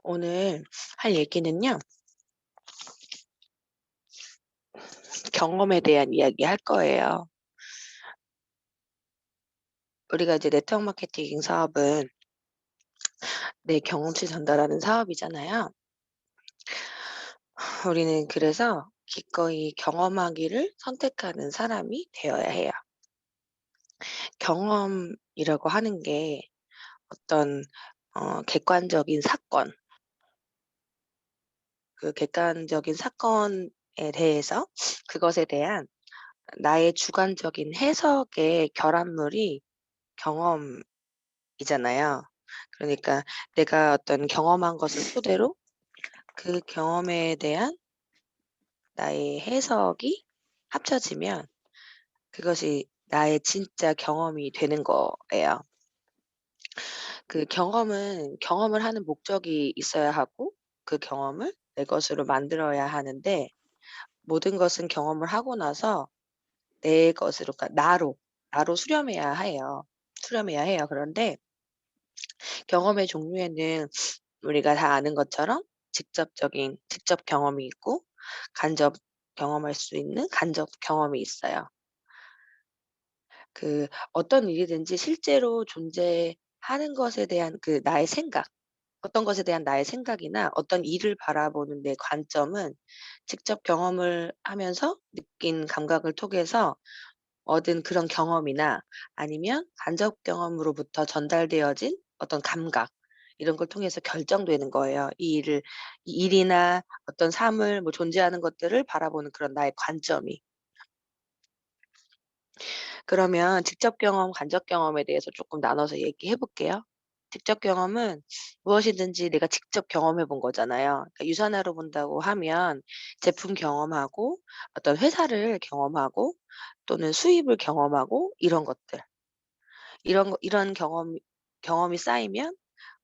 오늘 할 얘기는요, 경험에 대한 이야기 할 거예요. 우리가 이제 네트워크 마케팅 사업은 내 경험치 전달하는 사업이잖아요. 우리는 그래서 기꺼이 경험하기를 선택하는 사람이 되어야 해요. 경험이라고 하는 게 어떤 객관적인 사건, 그 객관적인 사건에 대해서 그것에 대한 나의 주관적인 해석의 결합물이 경험이잖아요. 그러니까 내가 어떤 경험한 것을 토대로 그 경험에 대한 나의 해석이 합쳐지면 그것이 나의 진짜 경험이 되는 거예요. 그 경험은 경험을 하는 목적이 있어야 하고 그 경험을 내 것으로 만들어야 하는데 모든 것은 경험을 하고 나서 내 것으로 그러니까 나로 수렴해야 해요. 수렴해야 해요. 그런데 경험의 종류에는 우리가 다 아는 것처럼 직접 경험이 있고 간접 경험할 수 있는 간접 경험이 있어요. 그 어떤 일이든지 실제로 존재하는 것에 대한 그 나의 생각, 어떤 것에 대한 나의 생각이나 어떤 일을 바라보는 내 관점은 직접 경험을 하면서 느낀 감각을 통해서 얻은 그런 경험이나 아니면 간접 경험으로부터 전달되어진 어떤 감각 이런 걸 통해서 결정되는 거예요. 이 일이나 어떤 삶을 뭐 존재하는 것들을 바라보는 그런 나의 관점이. 그러면 직접 경험, 간접 경험에 대해서 조금 나눠서 얘기해 볼게요. 직접 경험은 무엇이든지 내가 직접 경험해 본 거잖아요. 그러니까 유선화로 본다고 하면 제품 경험하고 어떤 회사를 경험하고 또는 수입을 경험하고 이런 것들. 이런 경험이 쌓이면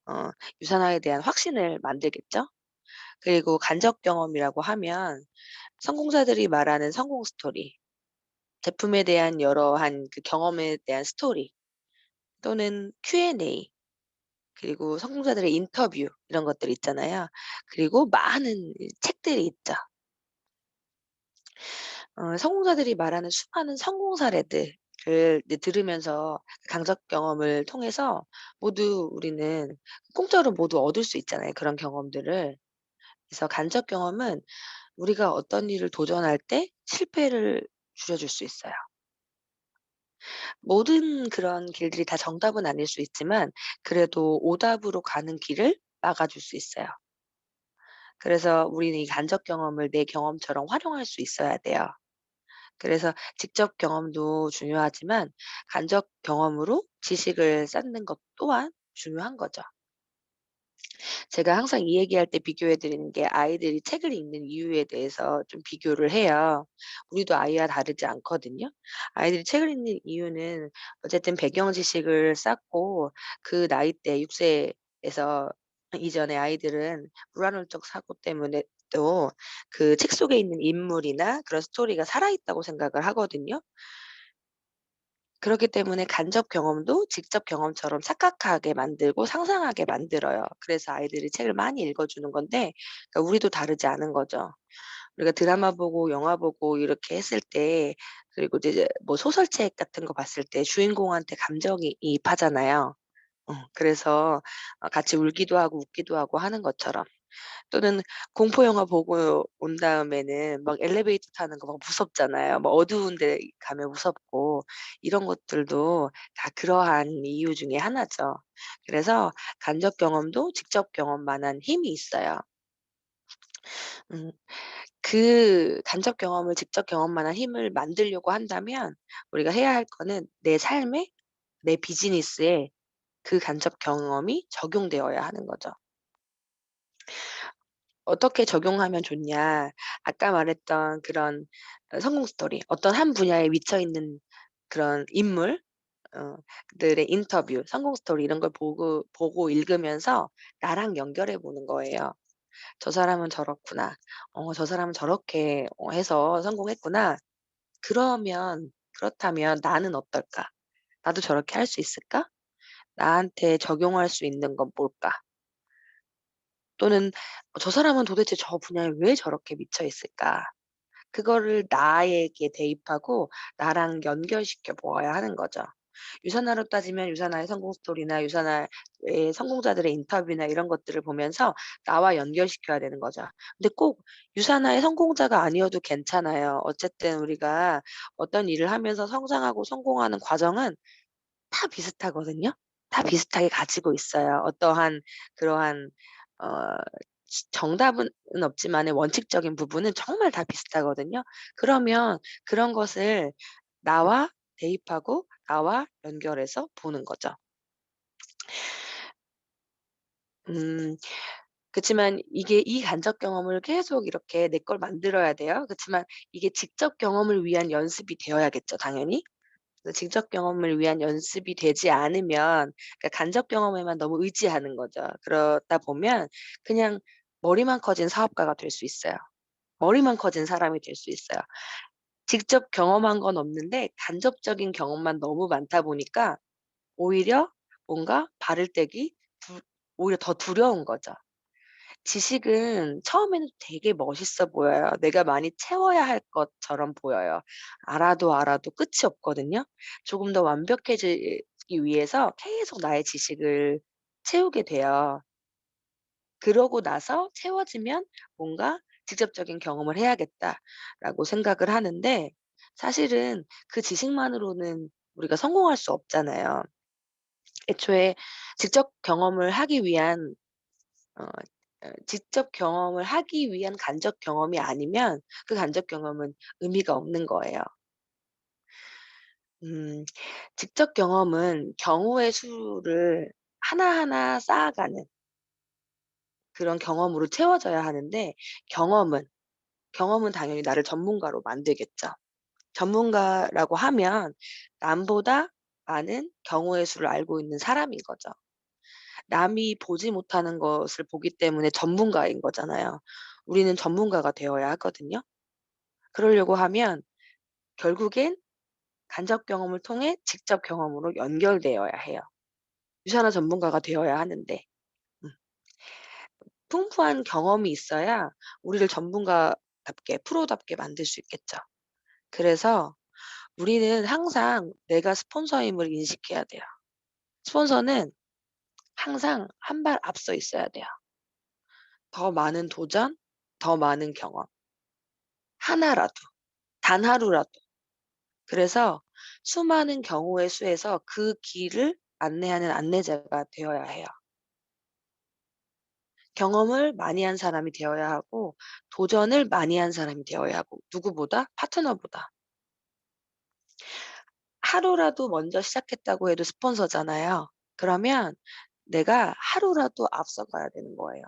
어 유산화에 대한 확신을 만들겠죠. 그리고 간접 경험이라고 하면 성공자들이 말하는 성공 스토리, 제품에 대한 여러한 그 경험에 대한 스토리 또는 Q&A 그리고 성공자들의 인터뷰 이런 것들 있잖아요. 그리고 많은 책들이 있죠. 성공자들이 말하는 수많은 성공 사례들을 이제 들으면서 간접 경험을 통해서 모두 우리는 공짜로 모두 얻을 수 있잖아요, 그런 경험들을. 그래서 간접 경험은 우리가 어떤 일을 도전할 때 실패를 줄여줄 수 있어요. 모든 그런 길들이 다 정답은 아닐 수 있지만 그래도 오답으로 가는 길을 막아줄 수 있어요. 그래서 우리는 이 간접 경험을 내 경험처럼 활용할 수 있어야 돼요. 그래서 직접 경험도 중요하지만 간접 경험으로 지식을 쌓는 것 또한 중요한 거죠. 제가 항상 이 얘기할 때 비교해 드리는 게 아이들이 책을 읽는 이유에 대해서 좀 비교를 해요. 우리도 아이와 다르지 않거든요. 아이들이 책을 읽는 이유는 어쨌든 배경 지식을 쌓고 그 나이대 6 세에서 이전의 아이들은 불완홀적 사고 때문에 또 그 책 속에 있는 인물이나 그런 스토리가 살아있다고 생각을 하거든요. 그렇기 때문에 간접 경험도 직접 경험처럼 착각하게 만들고 상상하게 만들어요. 그래서 아이들이 책을 많이 읽어 주는 건데 그러니까 우리도 다르지 않은 거죠. 우리가 드라마 보고 영화 보고 이렇게 했을 때 그리고 이제 뭐 소설책 같은 거 봤을 때 주인공한테 감정이 이입하잖아요. 그래서 같이 울기도 하고 웃기도 하고 하는 것처럼. 또는 공포 영화 보고 온 다음에는 막 엘리베이터 타는 거 막 무섭잖아요. 뭐 어두운 데 가면 무섭고 이런 것들도 다 그러한 이유 중에 하나죠. 그래서 간접 경험도 직접 경험만한 힘이 있어요. 음 그 간접 경험을 직접 경험만한 힘을 만들려고 한다면 우리가 해야 할 거는 내 삶에 내 비즈니스에 그 간접 경험이 적용되어야 하는 거죠. 어떻게 적용하면 좋냐. 아까 말했던 그런 성공 스토리 어떤 한 분야에 미쳐 있는 그런 인물 어 들의 인터뷰, 성공 스토리 이런 걸 보고 읽으면서 나랑 연결해 보는 거예요. '저 사람은 저렇구나. 저 사람은 저렇게 해서 성공했구나. 그렇다면 나는 어떨까? 나도 저렇게 할 수 있을까? 나한테 적용할 수 있는 건 뭘까? 또는 '저 사람은 도대체 저 분야에 왜 저렇게 미쳐 있을까?' 그거를 나에게 대입하고 나랑 연결시켜 보아야 하는 거죠. 유산화로 따지면 유산화의 성공 스토리나 유산화의 성공자들의 인터뷰나 이런 것들을 보면서 나와 연결시켜야 되는 거죠. 근데 꼭 유산화의 성공자가 아니어도 괜찮아요. 어쨌든 우리가 어떤 일을 하면서 성장하고 성공하는 과정은 다 비슷하거든요. 다 비슷하게 가지고 있어요. 어떠한 그러한 어 정답은 없지만은 원칙적인 부분은 정말 다 비슷하거든요. 그러면 그런 것을 나와 대입하고 나와 연결해서 보는 거죠. 음 그치만 이게 이 간접 경험을 계속 이렇게 내 걸 만들어야 돼요. 그치만 이게 직접 경험을 위한 연습이 되어야겠죠, 당연히. 그 직접 경험을 위한 연습이 되지 않으면, 그러니까 간접 경험에만 너무 의지하는 거죠. 그러다 보면 그냥 머리만 커진 사업가가 될 수 있어요. 머리만 커진 사람이 될 수 있어요. 직접 경험한 건 없는데 간접적인 경험만 너무 많다 보니까 오히려 뭔가 발을 떼기 두 오히려 더 두려운 거죠. 지식은 처음에는 되게 멋있어 보여요. 내가 많이 채워야 할 것처럼 보여요. 알아도 끝이 없거든요. 조금 더 완벽해지기 위해서 계속 나의 지식을 채우게 돼요. 그러고 나서 채워지면 뭔가 '직접적인 경험을 해야겠다.'라고 생각을 하는데, 사실은 그 지식만으로는 우리가 성공할 수 없잖아요. 애초에 직접 경험을 하기 위한 직접 경험을 하기 위한 간접 경험이 아니면 그 간접 경험은 의미가 없는 거예요. 음 직접 경험은 경우의 수를 하나하나 쌓아가는 그런 경험으로 채워져야 하는데, 경험은 경험은 당연히 나를 전문가로 만들겠죠. 전문가라고 하면 남보다 많은 경우의 수를 알고 있는 사람인 거죠. 남이 보지 못하는 것을 보기 때문에 전문가인 거잖아요. 우리는 전문가가 되어야 하거든요. 그러려고 하면 결국엔 간접 경험을 통해 직접 경험으로 연결되어야 해요. 유산화 전문가가 되어야 하는데 음 풍부한 경험이 있어야 우리를 전문가답게 프로답게 만들 수 있겠죠. 그래서 우리는 항상 내가 스폰서임을 인식해야 돼요. 스폰서는 항상 한 발 앞서 있어야 돼요. 더 많은 도전, 더 많은 경험. 하나라도, 단 하루라도. 그래서 수많은 경우의 수에서 그 길을 안내하는 안내자가 되어야 해요. 경험을 많이 한 사람이 되어야 하고 도전을 많이 한 사람이 되어야 하고, 누구보다? 파트너보다. 하루라도 먼저 시작했다고 해도 스폰서잖아요. 그러면 내가 하루라도 앞서가야 되는 거예요.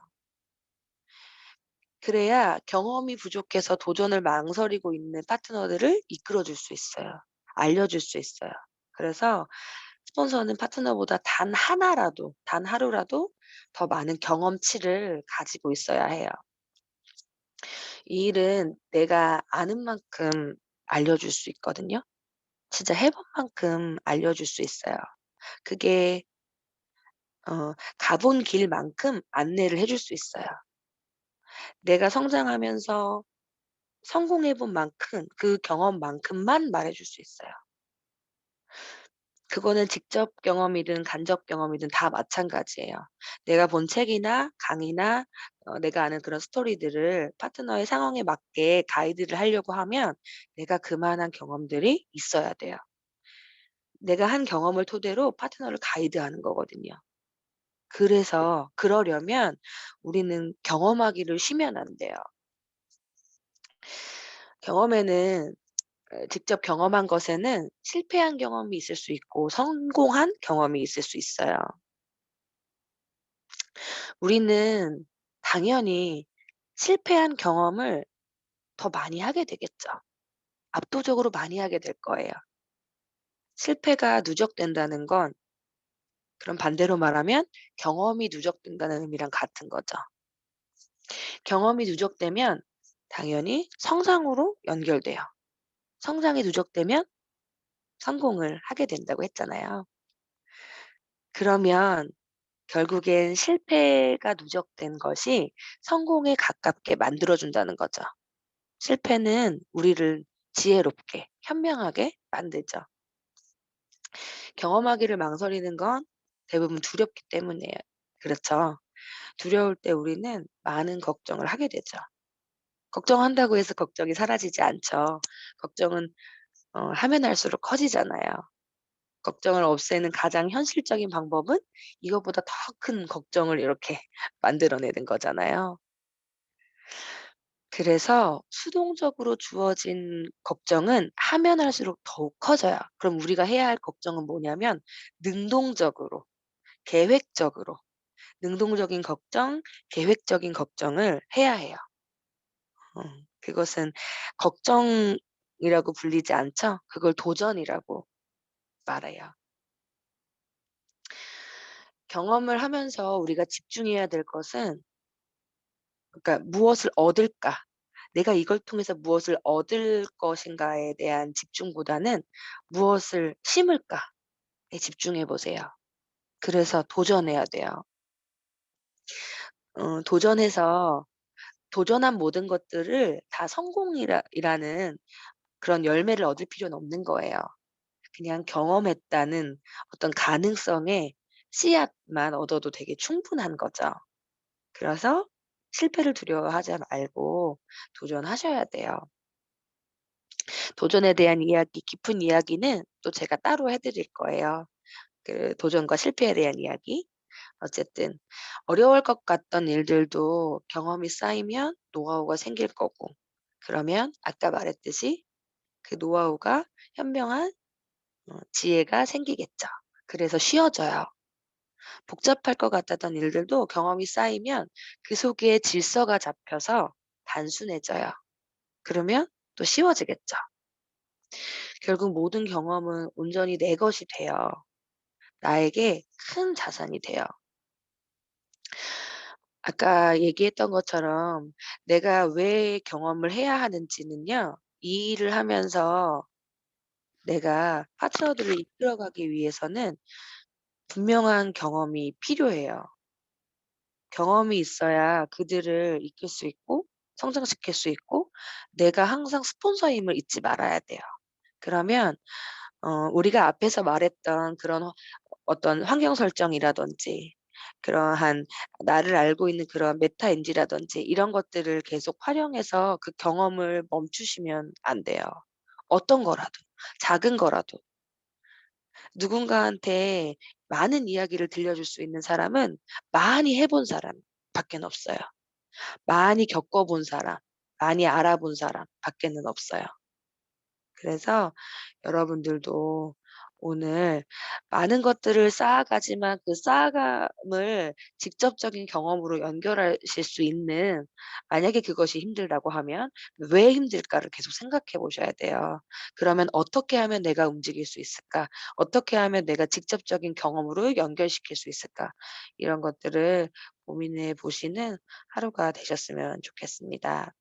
그래야 경험이 부족해서 도전을 망설이고 있는 파트너들을 이끌어 줄 수 있어요. 알려줄 수 있어요. 그래서 스폰서는 파트너보다 단 하나라도, 단 하루라도 더 많은 경험치를 가지고 있어야 해요. 이 일은 내가 아는 만큼 알려줄 수 있거든요. 진짜 해본 만큼 알려줄 수 있어요. 그게 가본 길만큼 안내를 해줄 수 있어요. 내가 성장하면서 성공해 본 만큼 그 경험만큼만 말해 줄 수 있어요. 그거는 직접 경험이든 간접 경험이든 다 마찬가지예요. 내가 본 책이나 강의나 내가 아는 그런 스토리들을 파트너의 상황에 맞게 가이드를 하려고 하면 내가 그만한 경험들이 있어야 돼요. 내가 한 경험을 토대로 파트너를 가이드하는 거거든요. 그래서 그러려면 우리는 경험하기를 쉬면 안 돼요. 경험에는 직접 경험한 것에는 실패한 경험이 있을 수 있고 성공한 경험이 있을 수 있어요. 우리는 당연히 실패한 경험을 더 많이 하게 되겠죠. 압도적으로 많이 하게 될 거예요. 실패가 누적된다는 건, 그럼 반대로 말하면 경험이 누적된다는 의미랑 같은 거죠. 경험이 누적되면 당연히 성장으로 연결돼요. 성장이 누적되면 성공을 하게 된다고 했잖아요. 그러면 결국엔 실패가 누적된 것이 성공에 가깝게 만들어 준다는 거죠. 실패는 우리를 지혜롭게 현명하게 만들죠. 경험하기를 망설이는 건 대부분 두렵기 때문이에요. 그렇죠. 두려울 때 우리는 많은 걱정을 하게 되죠. 걱정한다고 해서 걱정이 사라지지 않죠. 걱정은 하면 할수록 커지잖아요. 걱정을 없애는 가장 현실적인 방법은 이거보다 더 큰 걱정을 이렇게 만들어내는 거잖아요. 그래서 수동적으로 주어진 걱정은 하면 할수록 더욱 커져요. 그럼 우리가 해야 할 걱정은 뭐냐면 능동적으로, 계획적으로, 능동적인 걱정, 계획적인 걱정을 해야 해요. 그것은 걱정이라고 불리지 않죠. 그걸 도전이라고 말해요. 경험을 하면서 우리가 집중해야 될 것은, 그러니까 '무엇을 얻을까? 내가 이걸 통해서 무엇을 얻을 것인가.'에 대한 집중보다는 '무엇을 심을까?'에 집중해 보세요. 그래서 도전해야 돼요. 도전해서 도전한 모든 것들을 다 성공이라는 그런 열매를 얻을 필요는 없는 거예요. 그냥 경험했다는 어떤 가능성의 씨앗만 얻어도 되게 충분한 거죠. 그래서 실패를 두려워하지 말고 도전하셔야 돼요. 도전에 대한 이야기, 깊은 이야기는 또 제가 따로 해 드릴 거예요. 그 도전과 실패에 대한 이야기. 어쨌든 어려울 것 같던 일들도 경험이 쌓이면 노하우가 생길 거고, 그러면 아까 말했듯이 그 노하우가 현명한 지혜가 생기겠죠. 그래서 쉬워져요. 복잡할 것 같았던 일들도 경험이 쌓이면 그 속에 질서가 잡혀서 단순해져요. 그러면 또 쉬워지겠죠. 결국 모든 경험은 온전히 내 것이 돼요. 나에게 큰 자산이 돼요. 아까 얘기했던 것처럼 내가 왜 경험을 해야 하는지는요, 이 일을 하면서 내가 파트너들을 이끌어가기 위해서는 분명한 경험이 필요해요. 경험이 있어야 그들을 이끌 수 있고 성장시킬 수 있고, 내가 항상 스폰서임을 잊지 말아야 돼요. 그러면 우리가 앞에서 말했던 그런 어떤 환경 설정이라든지 그러한 나를 알고 있는 그런 메타인지라든지 이런 것들을 계속 활용해서 그 경험을 멈추시면 안 돼요. 어떤 거라도, 작은 거라도. 누군가한테 많은 이야기를 들려줄 수 있는 사람은 많이 해본 사람 밖엔 없어요. 많이 겪어 본 사람, 많이 알아본 사람 밖에는 없어요. 그래서 여러분들도 오늘 많은 것들을 쌓아가지만 그 쌓아감을 직접적인 경험으로 연결하실 수 있는, 만약에 그것이 힘들다고 하면 '왜 힘들까?'를 계속 생각해 보셔야 돼요. 그러면 '어떻게 하면 내가 움직일 수 있을까? 어떻게 하면 내가 직접적인 경험으로 연결시킬 수 있을까?' 이런 것들을 고민해 보시는 하루가 되셨으면 좋겠습니다.